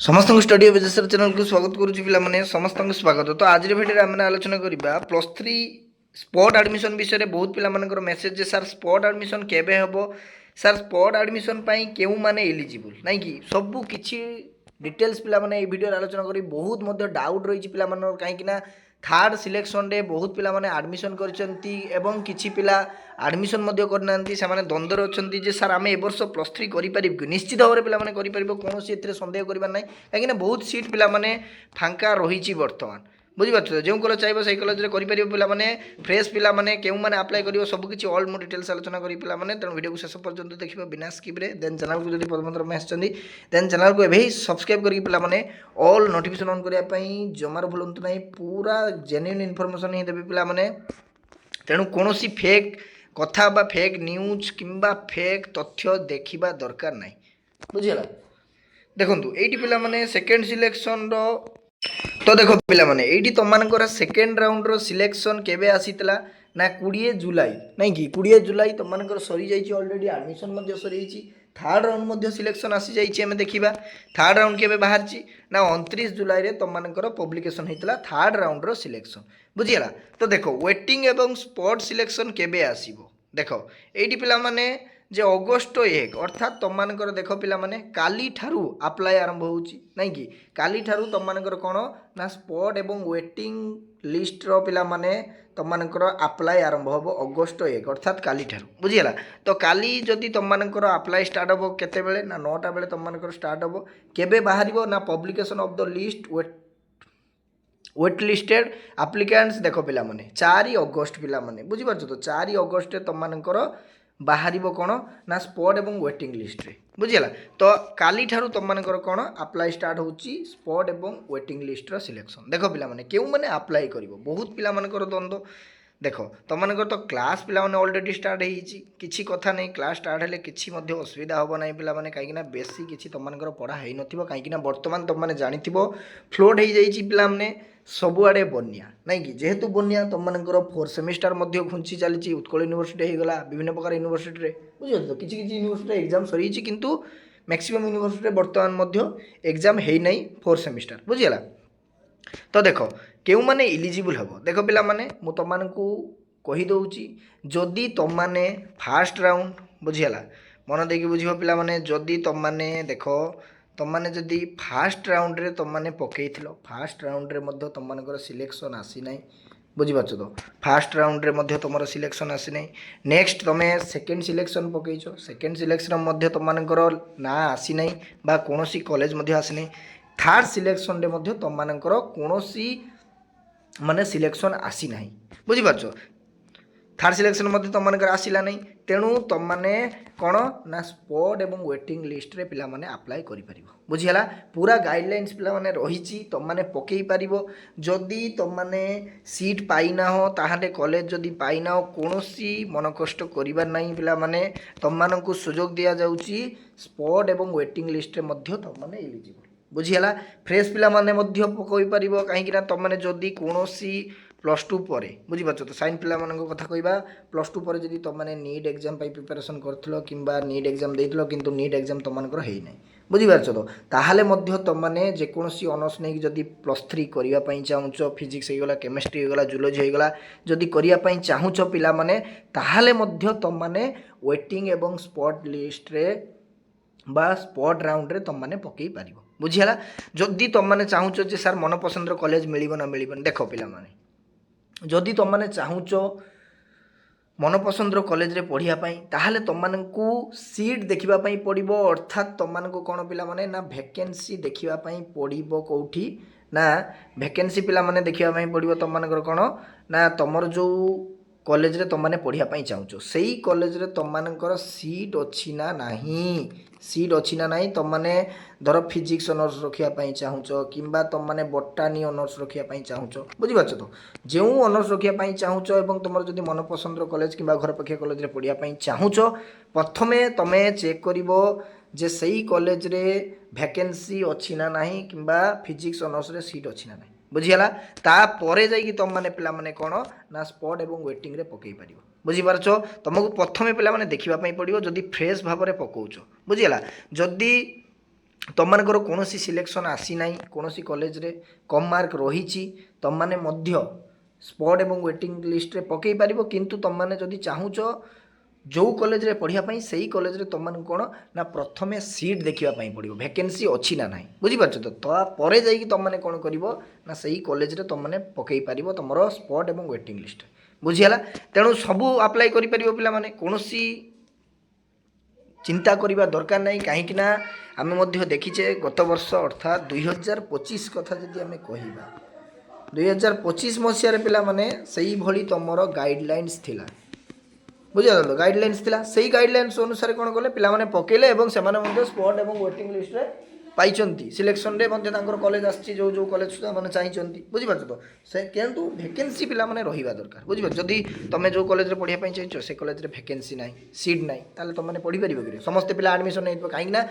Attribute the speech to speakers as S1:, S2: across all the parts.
S1: समस्त study विजेसर channel को स्वागत करुच्ची पे समस्त स्वागत। तो आज भिडियो आम आलोचना करवा +3 स्पॉट एडमिशन विषय में बहुत पिला मेसेज सर स्पॉट एडमिशन केबे हम सर स्पॉट एडमिशन क्यों माने एलिजिबल ना कि सबू किसी डिटेल्स पिला भिडियो आलोचना करी बहुत डाउट रही पिला कहीं थर्ड सिलेक्शन रे बहुत पिला माने एडमिशन करछंती एवं किछि पिला एडमिशन करना से द्वंद्वर अच्छा जे सर आम ए वर्ष +3 करें निश्चित भाव में पिला करें कौन सन्देह करवार ना कहीं बहुत सीट पिला फांका रही बर्तमान बुझीपार जो कलेज चाहिए से कलेज करें पे फ्रेश पिला क्यों मैंने आप्लाय कर सबकि ऑल मु डिटेल्स आलोचना करी पे तेणु वीडियो को शेष पर्यंत देखिए बिना स्किप्रे देन चैनल को जब प्रथम आसछन्ती देन चैनल को एवं सब्सक्राइब करके पे ऑल नोटिफिकेशन ऑन करने जमार भूलु ना पूरा जेन्युइन इनफॉरमेशन ही देवी पे तेणु कौन फेक कथा बा फेक न्यूज किंबा फेक तथ्य देखा दरकार ना बुझीगला। देखो ये पे सेकेंड सिलेक्शन तो देखो पिलामाने एठी तुमମାନଙ୍କର सेकेंड राउंड रो सिलेक्शन केबे आसीतला ना 20 जुलाई नहीं कि 20 जुलाई तुमମାନଙ୍କର सरी जाइछि ऑलरेडी एडमिशन मध्ये सरी जाइछि थर्ड राउंड मध्ये सिलेक्शन आसी जाइछि हमें देखिबा थर्ड राउंड केबे बाहरछि ना 29 जुलाई रे तुमମାନଙ୍କର पब्लिकेशन हेतला थर्ड राउंड रो सिलेक्शन बुझियला। तो देखो वेटिंग एवं स्पॉट सिलेक्शन केबे आसीबो देखो एठी पिलामाने जे अगस्ट 1 अर्थात तुमମାନଙ୍କର देख पिलामाने काली ठारू अप्लाई आरंभ होउछि नहीं कि काली ठारू तुमମାନଙ୍କର कोन ना स्पॉट एवं वेटिंग लिस्ट रो पिलामाने तुमମାନଙ୍କର अप्लाई आरंभ होबो अगस्ट 1 अर्थात काली ठारू बुझियला। तो काली जदि तुमମାନଙ୍କର अप्लाई स्टार्ट होबो केते बेले ना 9टा बेले तुमମାନଙ୍କର स्टार्ट होबो केबे बाहरिबो ना publication of the list wait listed applicants देखो पिलामाने 4 अगस्त पिलामाने बुझिपारछ। तो 4 अगस्त तुमମାନଙ୍କର बाहर कौन ना स्पॉट एवं वेटिंग लिस्ट रे बुझीगला। तो काली ठारू तुमମାନଙ୍କର कौन अप्लाई स्टार्ट होची स्पॉट एवं वेटिंग लिस्ट रो सिलेक्शन देखो पिला माने केउ माने अप्लाई करिवो बहुत पिला मानकर द्वंद्व देखो तुमମାନଙ୍କର तो क्लास पिला माने ऑलरेडी स्टार्ट हेची किछि कथा नहीं क्लास स्टार्ट हेले किछि मध्ये असुविधा होबो नाही पिला माने काहे कि ना बेसी किछि तुमମାନଙ୍କର पढ़ा हेइ नथिबो काहे कि ना वर्तमान तुम माने जानिथिबो फ्लोट हेइ जाइछि पिला माने सबुआड़े बन्या नहीं कि जेहेतु बन्या तुमମାନଙ୍କର 4 सेमिस्टर मध्ये घुंची चली उत्कल यूनिवर्सिटी हो गला विभिन्न प्रकार यूनिवर्सिटी रे बुझियो तो किछि किछि यूनिवर्सिटी एग्जाम सरी किंतु मैक्सिमम यूनिवर्सिटी वर्तमान मध्ये एग्जाम हेइ नै 4 सेमिस्टर बुझियला। तो देखो केउ माने एलिजिबल हबो देखो पिला माने मु तुमମାନଙ୍କୁ कहि दउची जदि तुम माने फर्स्ट राउंड बुझियला मन देकी बुझियो पिला माने जदि तुम माने देखो तुम माने जदि फर्स्ट राउंड रे तुम माने पकेइथिलो फर्स्ट राउंड रे मध्ये तुमମାନଙ୍କର सिलेक्शन आसी नै बुझिपारछ। तो फर्स्ट राउंड रे मध्ये तुमरो सिलेक्शन आसी नै नेक्स्ट तुमे सेकंड सिलेक्शन पकेइछो सेकंड सिलेक्शन मध्ये तुमମାନଙ୍କର ना आसी नै बा कोनोसी कॉलेज मध्ये आसी नै थर्ड सिलेक्शन रे मध्ये तुमମାନଙ୍କର कोनोसी माने सिलेक्शन आसी नाही बुझिपारछ। थर्ड सिलेक्शन मध्ये तुमମାନଙ୍କର आसिला नहीं तेणु तुम माने कौन ना स्पॉट एवं वेटिंग लिस्ट रे पिला माने अप्लाई करि परिबो बुझियला। पूरा गाइडलाइंस पिला माने रहिछि तुम माने पकेई परिबो जदि तुम माने सीट पाइना हो ताहाले कॉलेज जदि पाइना हो कोनोसी मन कष्ट करिबार नाही पिला माने तुम मानकु सुजोग दिया जाउछि स्पॉट एवं वेटिंग लिस्ट रे मध्ये तुम माने एलिजिबल बुझियला। फ्रेश पिला माने मध्ये पकोई परिबो काहे कि ना तुम माने जदि कोनोसी +2 पर बुझीपार। तो साइन पिला कथा कहवा +2 पर जदि तुम मैंने नीट एग्जाम प्रिपेरेसन कर किंबा नीट एग्जाम देइथिलो किंतु नीट एग्जाम तुमମାନଙ୍କର हेइ नै बुझीपार। तो ताहाले मध्य तुम मैंने जेकोसी ऑनर्स नहीं जदि +3 करिया पई चाहुचो फिजिक्स हो गला केमिस्ट्री हो गला जूलॉजी हो गला जदि करिया पई चाहुचो पिला माने ताहाले मध्य तुम माने वेटिंग एवं स्पॉट लिस्ट रे बा स्पॉट राउंड रे तुम माने पकई पारिबो बुझियला। जदि तुम माने चाहुचो जे सर मन पसंद रो कॉलेज मिलिबो ना मिलिबो देखो पिला माने जदि तुम मैंने चाहुच मन पसंद कॉलेज रे पढ़ाई ताहले तुम मानकु सीट देखापी पड़ो अर्थात तुम मानक कौन पिला माने ना वैकेंसी देखापी पड़ो कौटी ना वैकेंसी पिला माने देखापी पड़ो तुम मानकर कौन ना तुमर जो कॉलेज रे तुम माने पढ़ाई चाहूच से कॉलेज रे तुम मानकर सीट अच्छी ना नहीं सीट अच्छी ना नहीं तुम माने धर फिजिक्स ऑनर्स रखापी चाहूच किंबा तुम माने बॉटनी ऑनर्स रखापी चाहूच बुझीपार। तो जो ऑनर्स रखापी चाहूच और तुम जब मन पसंद कॉलेज किंबा घर पाखे कॉलेज रे पढ़ापी चाहूच प्रथमे तुम चेक करिवो जे सही कॉलेज रे वैकेंसी अच्छी ना नहीं किंबा फिजिक्स ऑनर्स रे सीट अच्छी ना नहीं बुझीगला। तापर जाइए तुम मैंने पिला माने कौन ना स्पॉट एवं वेटिंग रे पकई पार बुझीपार। तुमको प्रथम पिला माने देखा पड़ो जदि फ्रेश भाव में पकाउच बुझीगला जदि तुमମାନଙ୍କର କୌଣସି ସିଲେକ୍ସନ୍ ଆସିନାହିଁ କୌଣସି କଲେଜରେ କମ୍ ମାର୍କ ରହିଛି ତୁମମାନେ ମଧ୍ୟ ସ୍ପଟ୍ ଏବଂ ୱେଟିଂ ଲିଷ୍ଟରେ ପକାଇ ପାରିବ କିନ୍ତୁ ତୁମମାନେ ଯଦି ଚାହୁଁଛ ଯେଉଁ କଲେଜରେ ପଢ଼ିବା ପାଇଁ ସେଇ କଲେଜରେ ତୁମମାନଙ୍କୁ କ'ଣ ନା ପ୍ରଥମେ ସିଟ୍ ଦେଖିବା ପାଇଁ ପଡ଼ିବ ଭ୍ୟାକେନ୍ସି ଅଛି ନା ନାହିଁ ବୁଝିପାରୁଛ ତ ତାପରେ ଯାଇକି ତୁମମାନେ କ'ଣ କରିବ ନା ସେଇ କଲେଜରେ ତୁମମାନେ ପକାଇ ପାରିବ ତୁମର ସ୍ପଟ୍ ଏବଂ ୱେଟିଂ ଲିଷ୍ଟ ବୁଝିହେଲା ତେଣୁ ସବୁ ଆପ୍ଲାଏ କରିପାରିବ ପିଲାମାନେ କୌଣସି ଚିନ୍ତା କରିବା ଦରକାର ନାହିଁ କାହିଁକି ନା ଆମେ ମଧ୍ୟ ଦେଖିଛେ ଗତ ବର୍ଷ ଅର୍ଥାତ୍ 2025 କଥା ଯଦି ଆମେ କହିବା 2025 ମସିହାରେ ପିଲାମାନେ ସେଇଭଳି ତୁମର ଗାଇଡ଼ଲାଇନ୍ସ ଥିଲା ବୁଝିପାରିଲ ତ ଗାଇଡ଼ଲାଇନ୍ସ ଥିଲା ସେଇ ଗାଇଡ଼ଲାଇନ୍ସ ଅନୁସାରେ କ'ଣ କଲେ ପିଲାମାନେ ପକେଇଲେ ଏବଂ ସେମାନେ ମଧ୍ୟ ସ୍ପଟ୍ ଏବଂ ୱେଟିଂ ଲିଷ୍ଟରେ ପାଇଛନ୍ତି ସିଲେକ୍ସନରେ ମଧ୍ୟ ତାଙ୍କର କଲେଜ ଆସିଛି ଯେଉଁ ଯେଉଁ କଲେଜ ସେମାନେ ଚାହିଁଛନ୍ତି ବୁଝିପାରୁଛ ତ ସେ କିନ୍ତୁ ଭ୍ୟାକେନ୍ସି ପିଲାମାନେ ରହିବା ଦରକାର ବୁଝିପାରୁଛ ଯଦି ତୁମେ ଯେଉଁ କଲେଜରେ ପଢ଼ିବା ପାଇଁ ଚାହିଁଛ ସେ କଲେଜରେ ଭ୍ୟାକେନ୍ସି ନାହିଁ ସିଟ୍ ନାହିଁ ତାହେଲେ ତୁମମାନେ ପଢ଼ିପାରିବ କି ସମସ୍ତେ ପିଲା ଆଡ଼ମିସନ୍ ନେଇଥିବ କାହିଁକି ନା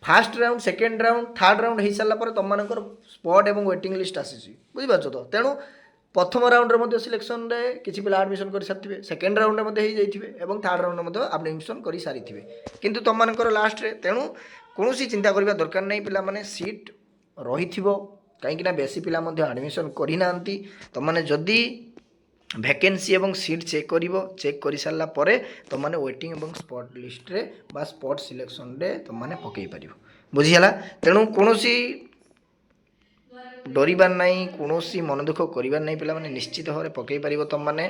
S1: first round second round third round ହେଇସାରିଲା ପରେ ତୁମମାନଙ୍କର ସ୍ପଟ୍ ଏବଂ ୱେଟିଂ ଲିଷ୍ଟ ଆସିଛି ବୁଝିପାରୁଛ ତ ତେଣୁ ପ୍ରଥମ ରାଉଣ୍ଡରେ ମଧ୍ୟ ସିଲେକ୍ସନରେ କିଛି ପିଲା ଆଡ଼ମିସନ୍ କରିସାରିଥିବେ ସେକେଣ୍ଡ ରାଉଣ୍ଡରେ ମଧ୍ୟ ହେଇଯାଇଥିବେ ଏବଂ ଥାର୍ଡ଼ ରାଉଣ୍ଡରେ ମଧ୍ୟ ଆଡ଼ମିସନ୍ କରିସାରିଥିବେ କିନ୍ତୁ ତୁମମାନଙ୍କର ଲାଷ୍ଟରେ ତେଣୁ କୌଣସି ଚିନ୍ତା କରିବା ଦରକାର ନାହିଁ ପିଲାମାନେ ସିଟ୍ ରହିଥିବ କାହିଁକିନା ବେଶୀ ପିଲା ମଧ୍ୟ ଆଡ଼ମିସନ୍ କରିନାହାନ୍ତି ତୁମମାନେ ଯଦି ଭ୍ୟାକେନ୍ସି ଏବଂ ସିଟ୍ ଚେକ୍ କରିବ ଚେକ୍ କରିସାରିଲା ପରେ ତୁମମାନେ ୱେଟିଂ ଏବଂ ସ୍ପଟ୍ ଲିଷ୍ଟରେ ବା ସ୍ପଟ୍ ସିଲେକ୍ସନରେ ତୁମମାନେ ପକାଇ ପାରିବ ବୁଝିହେଲା ତେଣୁ କୌଣସି ଡରିବାର ନାହିଁ କୌଣସି ମନ ଦୁଃଖ କରିବାର ନାହିଁ ପିଲାମାନେ ନିଶ୍ଚିତ ଭାବରେ ପକାଇ ପାରିବ ତୁମମାନେ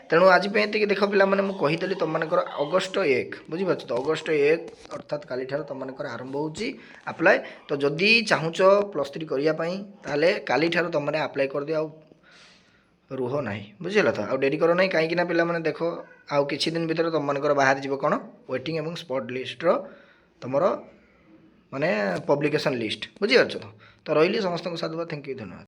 S1: ତେଣୁ ଆଜି ପାଇଁ ଏତିକି ଦେଖ ପିଲାମାନେ ମୁଁ କହିଦେଲି ତୁମମାନଙ୍କର ଅଗଷ୍ଟ 1 ବୁଝିପାରୁଛ ତ ଅଗଷ୍ଟ 1 ଅର୍ଥାତ୍ କାଲିଠାରୁ ତୁମମାନଙ୍କର ଆରମ୍ଭ ହେଉଛି ଆପ୍ଲାଏ ତ ଯଦି ଚାହୁଁଛ +3 କରିବା ପାଇଁ ତାହେଲେ କାଲିଠାରୁ ତୁମମାନେ ଆପ୍ଲାଏ କରିଦିଅ ଆଉ ରୁହ ନାହିଁ ବୁଝିହେଲା ତ ଆଉ ଡେରି କର ନାହିଁ କାହିଁକି ନା ପିଲାମାନେ ଦେଖ ଆଉ କିଛି ଦିନ ଭିତରେ ତୁମମାନଙ୍କର ବାହାରି ଯିବ କ'ଣ ୱେଟିଂ ଏବଂ ସ୍ପଟ୍ ଲିଷ୍ଟର ତୁମର ମାନେ ପବ୍ଲିକେସନ୍ ଲିଷ୍ଟ ବୁଝିପାରୁଛ ତ ରହିଲି ସମସ୍ତଙ୍କୁ ସାଧୁବାଦ ଥ୍ୟାଙ୍କ ୟୁ ଧନ୍ୟବାଦ।